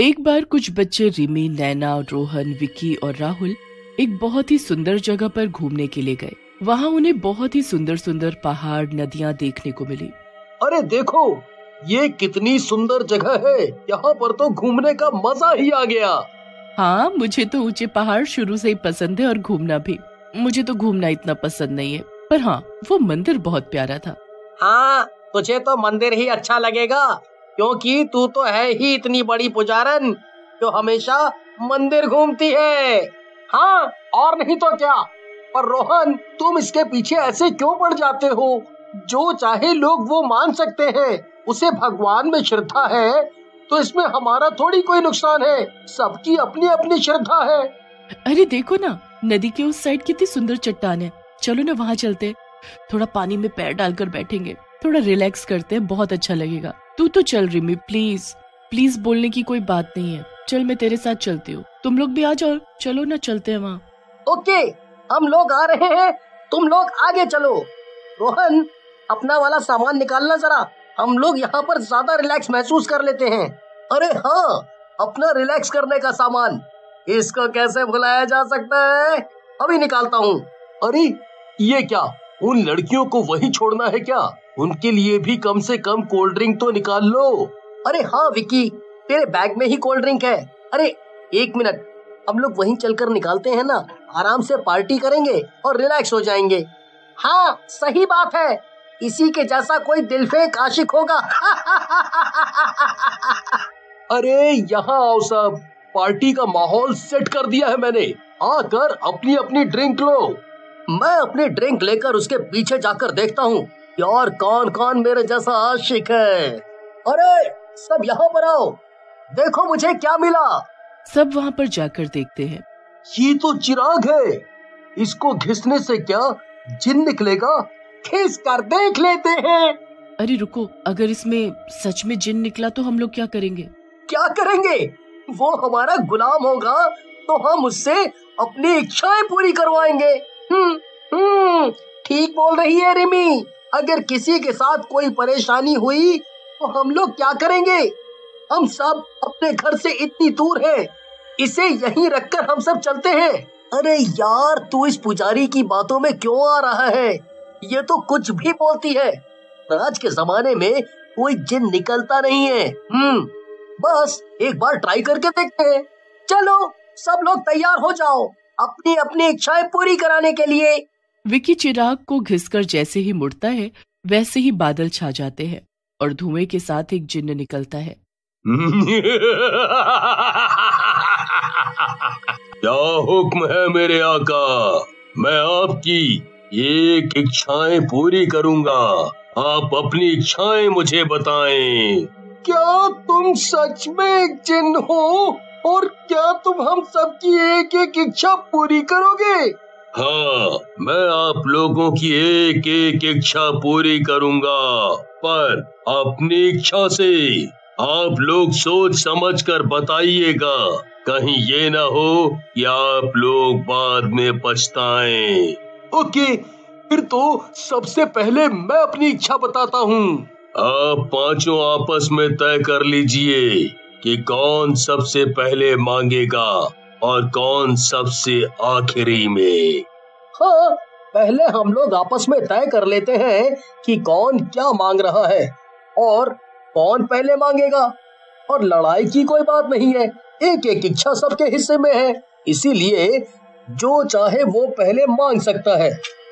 एक बार कुछ बच्चे रिमी, नैना, रोहन, विकी और राहुल एक बहुत ही सुंदर जगह पर घूमने के लिए गए। वहाँ उन्हें बहुत ही सुंदर सुंदर पहाड़, नदियाँ देखने को मिली। अरे देखो, ये कितनी सुंदर जगह है। यहाँ पर तो घूमने का मजा ही आ गया। हाँ, मुझे तो ऊंचे पहाड़ शुरू से ही पसंद है और घूमना भी। मुझे तो घूमना इतना पसंद नहीं है, पर हाँ, वो मंदिर बहुत प्यारा था। हाँ, तुझे तो मंदिर ही अच्छा लगेगा, क्योंकि तू तो है ही इतनी बड़ी पुजारन जो हमेशा मंदिर घूमती है। हाँ, और नहीं तो क्या। पर रोहन, तुम इसके पीछे ऐसे क्यों पड़ जाते हो? जो चाहे लोग वो मान सकते हैं। उसे भगवान में श्रद्धा है तो इसमें हमारा थोड़ी कोई नुकसान है। सबकी अपनी अपनी श्रद्धा है। अरे देखो ना, नदी के उस साइड कितनी सुंदर चट्टान है। चलो ना वहाँ चलते, थोड़ा पानी में पैर डालकर बैठेंगे, थोड़ा रिलैक्स करते हैं, बहुत अच्छा लगेगा। तू तो चल रिमी, प्लीज प्लीज, बोलने की कोई बात नहीं है। चल, मैं तेरे साथ चलती हूँ, तुम लोग भी आ जाओ। चलो ना, चलते हैं वहाँ। ओके, हम लोग आ रहे हैं, तुम लोग आगे चलो। रोहन, अपना वाला सामान निकालना जरा, हम लोग यहाँ पर ज्यादा रिलैक्स महसूस कर लेते हैं। अरे हाँ, अपना रिलैक्स करने का सामान, इसको कैसे भुलाया जा सकता है। अभी निकालता हूँ। अरे ये क्या, उन लड़कियों को वहीं छोड़ना है क्या? उनके लिए भी कम से कम कोल्ड ड्रिंक तो निकाल लो। अरे हाँ विकी, तेरे बैग में ही कोल्ड ड्रिंक है। अरे एक मिनट, हम लोग वहीं चलकर निकालते हैं ना, आराम से पार्टी करेंगे और रिलैक्स हो जाएंगे। हाँ सही बात है, इसी के जैसा कोई दिलफेक आशिक होगा। अरे यहाँ आओ सब, पार्टी का माहौल सेट कर दिया है मैंने। आकर अपनी अपनी ड्रिंक लो। मैं अपनी ड्रिंक लेकर उसके पीछे जाकर देखता हूँ यार, कौन कौन मेरे जैसा आशिक है। अरे सब यहाँ पर आओ, देखो मुझे क्या मिला। सब वहाँ पर जाकर देखते हैं। ये तो चिराग है, इसको घिसने से क्या जिन निकलेगा? खींच कर देख लेते हैं। अरे रुको, अगर इसमें सच में जिन निकला तो हम लोग क्या करेंगे? क्या करेंगे? वो हमारा गुलाम होगा तो हम उससे अपनी इच्छाएं पूरी करवाएंगे। ठीक बोल रही है रिमी। अगर किसी के साथ कोई परेशानी हुई तो हम लोग क्या करेंगे? हम सब अपने घर से इतनी दूर हैं, इसे यहीं रखकर हम सब चलते हैं। अरे यार, तू इस पुजारी की बातों में क्यों आ रहा है? ये तो कुछ भी बोलती है। आज के जमाने में कोई जिन निकलता नहीं है। बस एक बार ट्राई करके देखते हैं। चलो सब लोग तैयार हो जाओ अपनी अपनी इच्छाएं पूरी कराने के लिए। विकी चिराग को घिसकर जैसे ही मुड़ता है, वैसे ही बादल छा जाते हैं और धुएं के साथ एक जिन्न निकलता है। क्या हुक्म है मेरे आका? मैं आपकी एक इच्छाएं पूरी करूंगा। आप अपनी इच्छाएं मुझे बताएं। क्या तुम सच में एक जिन हो? और क्या तुम हम सबकी एक एक इच्छा पूरी करोगे? हाँ, मैं आप लोगों की एक एक इच्छा पूरी करूंगा, पर अपनी इच्छा से आप लोग सोच समझ कर बताइएगा। कहीं ये ना हो कि आप लोग बाद में पछताएं। ओके, फिर तो सबसे पहले मैं अपनी इच्छा बताता हूँ। आप पांचों आपस में तय कर लीजिए कि कौन सबसे पहले मांगेगा और कौन सबसे आखिरी में। हाँ, पहले हम लोग आपस में तय कर लेते हैं कि कौन क्या मांग रहा है और कौन पहले मांगेगा। और लड़ाई की कोई बात नहीं है, एक एक इच्छा सबके हिस्से में है, इसीलिए जो चाहे वो पहले मांग सकता है।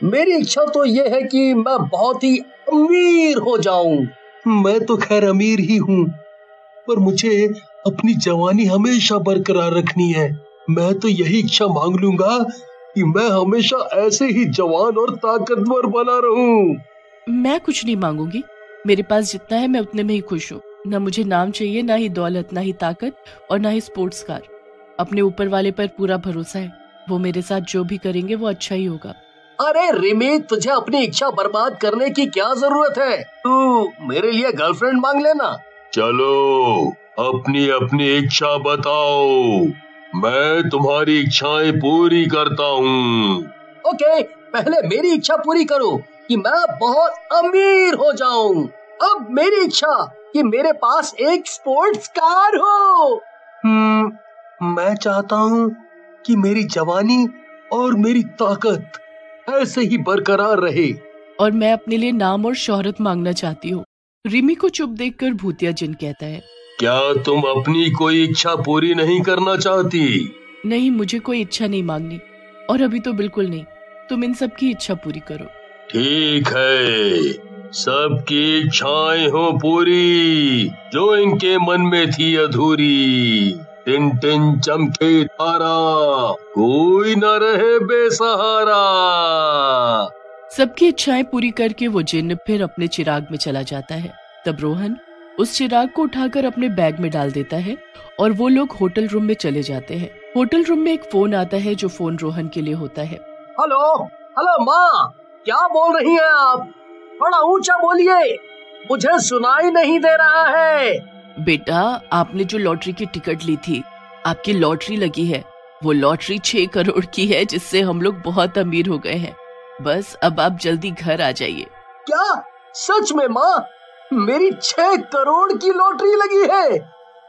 मेरी इच्छा तो ये है कि मैं बहुत ही अमीर हो जाऊं। मैं तो खैर अमीर ही हूँ, पर मुझे अपनी जवानी हमेशा बरकरार रखनी है। मैं तो यही इच्छा मांग लूंगा कि मैं हमेशा ऐसे ही जवान और ताकतवर बना रहूं। मैं कुछ नहीं मांगूंगी, मेरे पास जितना है मैं उतने में ही खुश हूँ। न मुझे नाम चाहिए, ना ही दौलत, ना ही ताकत और ना ही स्पोर्ट्स कार। अपने ऊपर वाले पर पूरा भरोसा है, वो मेरे साथ जो भी करेंगे वो अच्छा ही होगा। अरे रिमी, तुझे अपनी इच्छा बर्बाद करने की क्या जरूरत है? तू मेरे लिए गर्लफ्रेंड मांग लेना। चलो अपनी अपनी इच्छा बताओ, मैं तुम्हारी इच्छाएं पूरी करता हूँ। ओके, पहले मेरी इच्छा पूरी करो कि मैं बहुत अमीर हो जाऊं। अब मेरी इच्छा कि मेरे पास एक स्पोर्ट्स कार हो। मैं चाहता हूँ कि मेरी जवानी और मेरी ताकत ऐसे ही बरकरार रहे। और मैं अपने लिए नाम और शोहरत मांगना चाहती हूँ। रिमी को चुप देखकर भूतिया जिन कहता है, क्या तुम अपनी कोई इच्छा पूरी नहीं करना चाहती? नहीं, मुझे कोई इच्छा नहीं मांगनी, और अभी तो बिल्कुल नहीं। तुम इन सब की इच्छा पूरी करो। ठीक है, सबकी इच्छाएं हो पूरी जो इनके मन में थी अधूरी। टिन टिन चमके तारा, कोई न रहे बेसहारा। सबकी इच्छाएं पूरी करके वो जिन्न फिर अपने चिराग में चला जाता है। तब रोहन उस चिराग को उठाकर अपने बैग में डाल देता है और वो लोग होटल रूम में चले जाते हैं। होटल रूम में एक फोन आता है जो फोन रोहन के लिए होता है। हेलो हेलो माँ, क्या बोल रही हैं आप? थोड़ा ऊंचा बोलिए, मुझे सुनाई नहीं दे रहा है। बेटा, आपने जो लॉटरी की टिकट ली थी, आपकी लॉटरी लगी है। वो लॉटरी 6 करोड़ की है, जिससे हम लोग बहुत अमीर हो गए हैं। बस अब आप जल्दी घर आ जाइए। क्या सच में माँ? मेरी 6 करोड़ की लॉटरी लगी है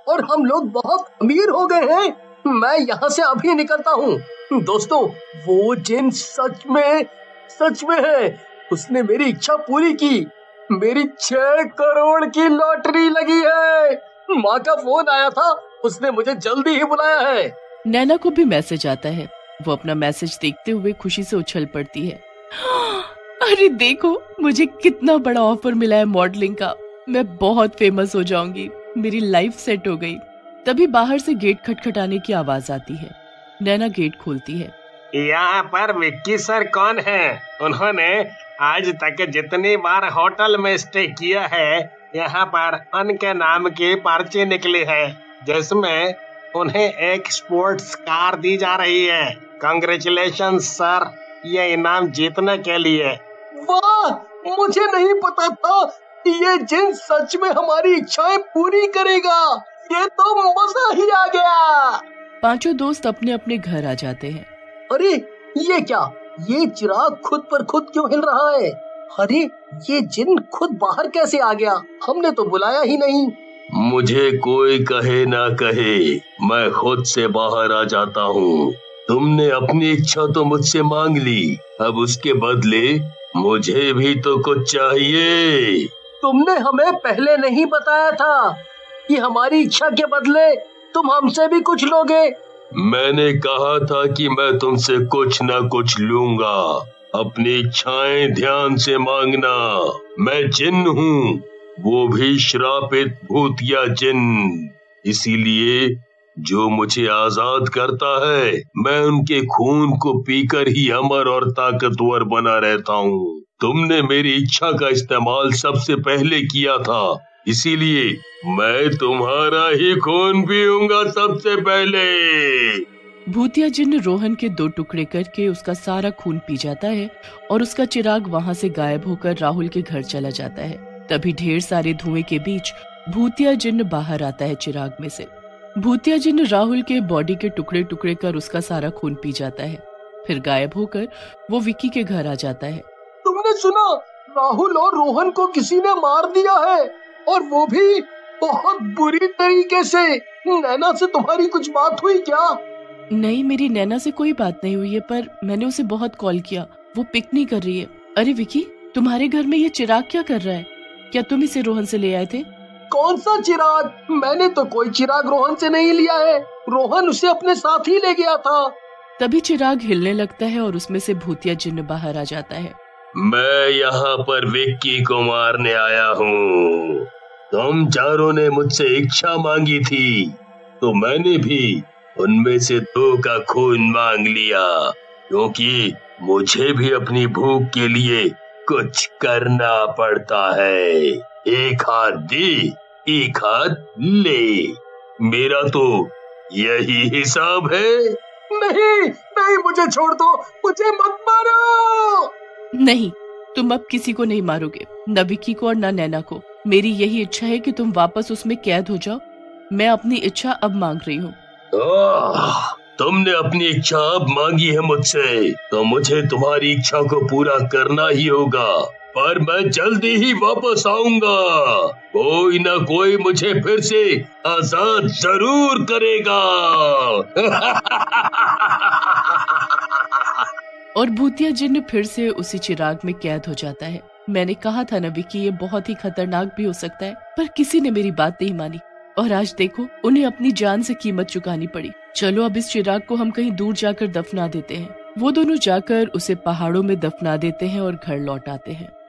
और हम लोग बहुत अमीर हो गए हैं। मैं यहाँ से अभी निकलता हूँ। दोस्तों, वो जिन सच में है। उसने मेरी इच्छा पूरी की। मेरी 6 करोड़ की लॉटरी लगी है। माँ का फोन आया था, उसने मुझे जल्दी ही बुलाया है। नैना को भी मैसेज आता है। वो अपना मैसेज देखते हुए खुशी से उछल पड़ती है। अरे देखो, मुझे कितना बड़ा ऑफर मिला है मॉडलिंग का। मैं बहुत फेमस हो जाऊंगी, मेरी लाइफ सेट हो गई। तभी बाहर से गेट खटखटाने की आवाज आती है। नैना गेट खोलती है। यहाँ पर विक्की सर कौन है? उन्होंने आज तक जितनी बार होटल में स्टे किया है, यहाँ पर उनके नाम की पर्ची निकली है जिसमें उन्हें एक स्पोर्ट्स कार दी जा रही है। कांग्रेचुलेशन सर, ये इनाम जीतने के लिए। वाह, मुझे नहीं पता था कि ये जिन सच में हमारी इच्छाएं पूरी करेगा। ये तो मजा ही आ गया। पांचों दोस्त अपने अपने घर आ जाते हैं। अरे ये क्या? ये चिराग खुद पर खुद क्यों हिल रहा है? अरे ये जिन खुद बाहर कैसे आ गया? हमने तो बुलाया ही नहीं। मुझे कोई कहे ना कहे, मैं खुद से बाहर आ जाता हूँ। तुमने अपनी इच्छा तो मुझसे मांग ली, अब उसके बदले मुझे भी तो कुछ चाहिए। तुमने हमें पहले नहीं बताया था कि हमारी इच्छा के बदले तुम हमसे भी कुछ लोगे। मैंने कहा था कि मैं तुमसे कुछ ना कुछ लूंगा। अपनी इच्छाएं ध्यान से मांगना। मैं जिन्न हूँ, वो भी श्रापित भूतिया जिन्न। इसीलिए जो मुझे आजाद करता है, मैं उनके खून को पीकर ही अमर और ताकतवर बना रहता हूँ। तुमने मेरी इच्छा का इस्तेमाल सबसे पहले किया था, इसीलिए मैं तुम्हारा ही खून पीऊंगा सबसे पहले। भूतिया जिन्न रोहन के 2 टुकड़े करके उसका सारा खून पी जाता है और उसका चिराग वहाँ से गायब होकर राहुल के घर चला जाता है। तभी ढेर सारे धुएं के बीच भूतिया जिन्न बाहर आता है चिराग में से। भूतिया जिन्न राहुल के बॉडी के टुकड़े टुकड़े कर उसका सारा खून पी जाता है। फिर गायब होकर वो विक्की के घर आ जाता है। तुमने सुना? राहुल और रोहन को किसी ने मार दिया है, और वो भी बहुत बुरी तरीके से। नैना से तुम्हारी कुछ बात हुई क्या? नहीं, मेरी नैना से कोई बात नहीं हुई है, पर मैंने उसे बहुत कॉल किया। वो पिक नहीं कर रही है। अरे विक्की, तुम्हारे घर में ये चिराग क्या कर रहा है? क्या तुम इसे रोहन से ले आए थे? कौन सा चिराग? मैंने तो कोई चिराग रोहन से नहीं लिया है। रोहन उसे अपने साथ ही ले गया था। तभी चिराग हिलने लगता है और उसमें से भूतिया जिन्न बाहर आ जाता है। मैं यहाँ पर विक्की को मारने आया हूँ। तुम चारों ने मुझसे इच्छा मांगी थी, तो मैंने भी उनमें से 2 का खून मांग लिया, क्योंकि मुझे भी अपनी भूख के लिए कुछ करना पड़ता है। एक हाथ दे, एक हाथ ले। मेरा तो यही हिसाब है। नहीं नहीं, मुझे छोड़ दो, मुझे मत मारो। नहीं, तुम अब किसी को नहीं मारोगे, न विक्की को और न नैना को। मेरी यही इच्छा है कि तुम वापस उसमें कैद हो जाओ। मैं अपनी इच्छा अब मांग रही हूँ। तुमने अपनी इच्छा अब मांगी है मुझसे, तो मुझे तुम्हारी इच्छा को पूरा करना ही होगा। पर मैं जल्दी ही वापस आऊंगा। कोई ना कोई मुझे फिर से आजाद जरूर करेगा। और भूतिया जिन्न फिर से उसी चिराग में कैद हो जाता है। मैंने कहा था ना विकी, ये बहुत ही खतरनाक भी हो सकता है, पर किसी ने मेरी बात नहीं मानी और आज देखो उन्हें अपनी जान से कीमत चुकानी पड़ी। चलो अब इस चिराग को हम कहीं दूर जाकर दफना देते हैं। वो दोनों जाकर उसे पहाड़ों में दफना देते हैं और घर लौट आते हैं।